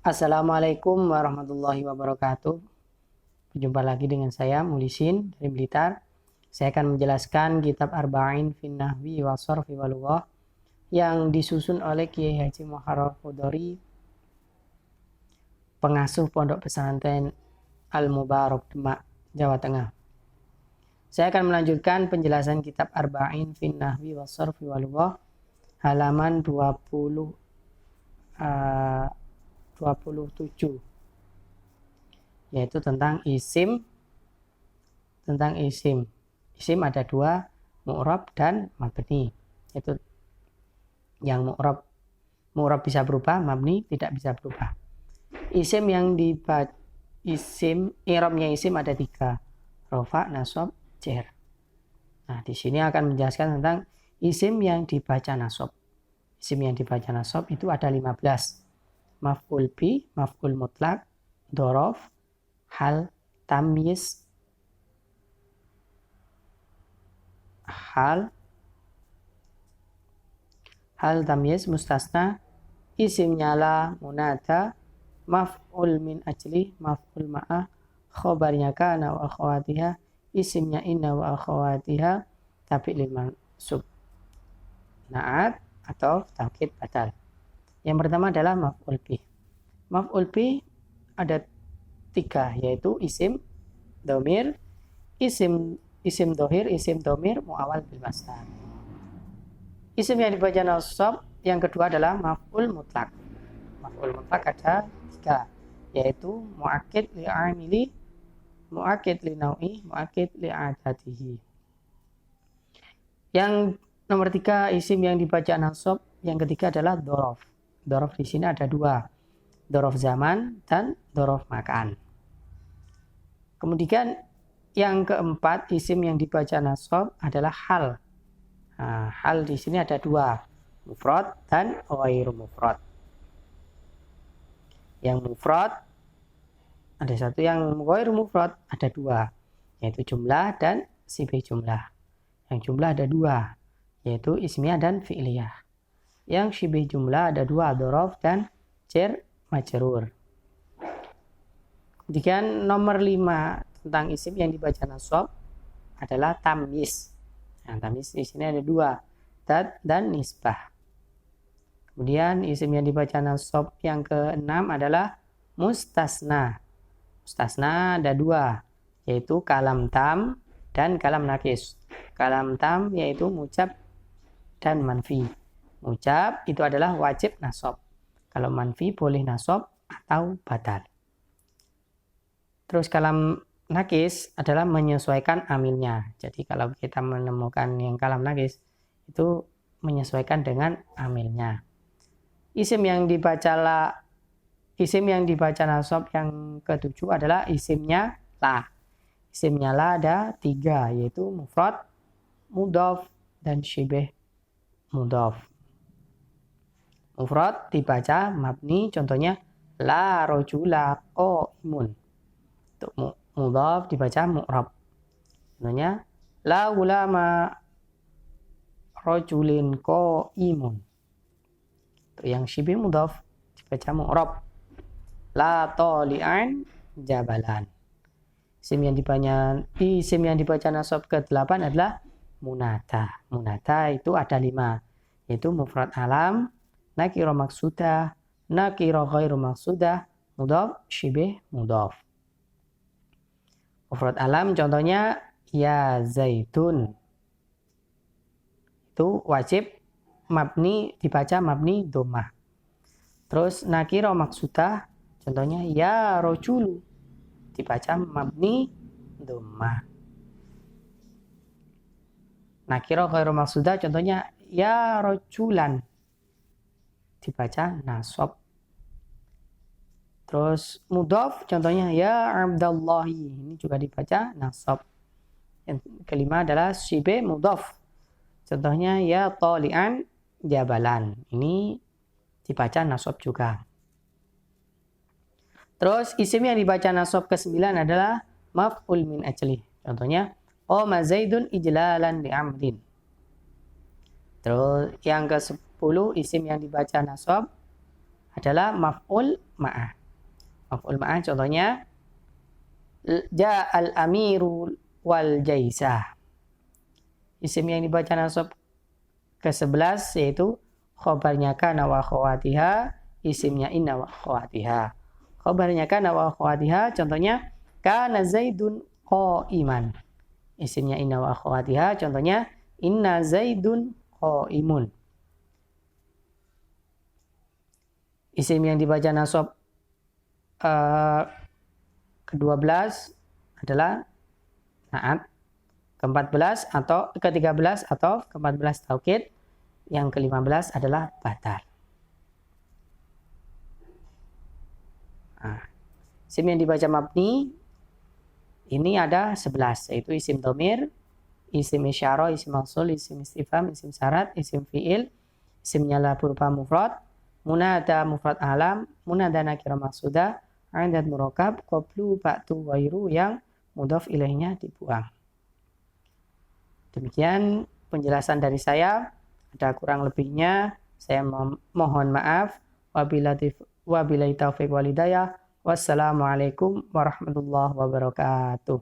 Assalamualaikum warahmatullahi wabarakatuh. Berjumpa lagi dengan saya Mulisin dari Blitar. Saya akan menjelaskan kitab Arba'in fin Nahwi wa Sharfi wal Lughah yang disusun oleh Kiai Haji Muharrar Qudori, pengasuh Pondok Pesantren Al-Mubarak Demak, Jawa Tengah. Saya akan melanjutkan penjelasan kitab Arba'in fin Nahwi wa Sharfi wal Lughah halaman 27, yaitu tentang isim. Isim ada dua, mu'rab dan mabni. Itu yang mu'rab bisa berubah, mabni tidak bisa berubah. I'rabnya isim ada tiga, rofa, nasab, jar. Nah, di sini akan menjelaskan tentang isim yang dibaca nasab. Isim yang dibaca nasab itu ada 15. Maf'ul bi, maf'ul mutlak, dhorof, hal, tamyiz, hal tamyiz, mustasna, isim nyala, munada, maf'ul min ajli, maf'ul ma'ah, khobarnya kana wa akhawatiha, isimnya inna wa akhawatiha, tapi lil mansub, na'at atau taukid badal. Yang pertama adalah maf'ul bih. Maf'ul bih ada tiga, yaitu isim domir, isim dohir, isim domir, mu'awal bil masdar. Isim yang dibaca nasab yang kedua adalah maf'ul mutlak. Maf'ul mutlak ada tiga, yaitu mu'akid li amili, mu'akid li nau'i, mu'akid li adatihi. Yang nomor tiga, isim yang dibaca nasab yang ketiga adalah dhorof. Dhorof di sini ada dua, dhorof zaman dan dhorof makan. Kemudian yang keempat, isim yang dibaca nasab adalah hal. Nah, hal di sini ada dua, mufrad dan ghairu mufrad. Yang mufrad ada satu, yang ghairu mufrad ada dua, yaitu jumlah dan sibih jumlah. Yang jumlah ada dua, yaitu ismiyah dan fi'liyah. Yang sibih jumlah ada dua, dhorof dan jar majrur. Kemudian nomor 5 tentang isim yang dibaca nasab adalah tamyiz. Nah, tamyiz di sini ada dua, dad dan nisbah. Kemudian isim yang dibaca nasab yang ke-6 adalah mustasna. Mustasna ada dua, yaitu kalam tam dan kalam nakis. Kalam tam yaitu mujab dan manfi. Mujab itu adalah wajib nasab. Kalau manfi boleh nasab atau badal. Terus kalam nakis adalah menyesuaikan amilnya. Jadi kalau kita menemukan yang kalam nakis itu menyesuaikan dengan amilnya. Isim yang dibaca nasab yang ke-7 adalah isimnya la. Isimnya la ada tiga, yaitu mufrad, mudhaf, dan syibih mudhaf. Mufrad dibaca mabni, contohnya la rojula qaimun. Untuk mudhaf dibaca mu'rab, contohnya la ulama rojulin qaimun. Untuk yang syibih mudhaf dibaca mu'rab, la tali'an jabalan. Isim yang dibaca nasab ke-8 adalah munada. Munada itu ada 5, yaitu mufrad alam, nakira maksudah, nakira ghairu maksudah, mudhaf, syibih mudhaf. Mufrad alam contohnya ya zaitun. Itu wajib mabni, dibaca mabni dhammah. Terus nakira maksudah contohnya ya rojulu, dibaca mabni dhammah. Nakira ghairu maksudah contohnya ya rojulan, dibaca nasab. Terus mudhaf contohnya ya abdallahi, ini juga dibaca nasab. Yang kelima adalah syibih mudhaf, contohnya ya tali'an jabalan, ini dibaca nasab juga. Terus isim yang dibaca nasab ke-9 adalah maf'ul min ajli, contohnya qama zaidun ijlalan li amrin. Terus yang ke-10 isim yang dibaca nasab adalah maf'ul ma'ah. Maf'ul ma'ah contohnya ja'al amiru wal jaisah. Isim yang dibaca nasab ke-11 yaitu khobarnya kana wa akhawatiha, isimnya inna wa akhawatiha. Khobarnya kana wa akhawatiha contohnya kana zaidun qa'iman. Isimnya inna wa akhawatiha contohnya inna zaidun qa'imun. Isim yang dibaca nasab ke-12 adalah na'at, ke-14 atau ke-13 atau ke-14 taukid, yang ke-15 adalah badal. Isim yang dibaca mabni ini ada 11, yaitu isim dhamir, isim isyarah, isim mausul, isim istifham, isim syarat, isim fi'il, isim nyala berupa mufrad, munada mufrad alam, munada nakirah maqsudah, adad murakkab, qablu ba'du wairu yang mudhaf ilaihnya dibuang. Demikian penjelasan dari saya. Ada kurang lebihnya saya mohon maaf. Wabillahi taufiq wal hidayah. Wassalamualaikum warahmatullahi wabarakatuh.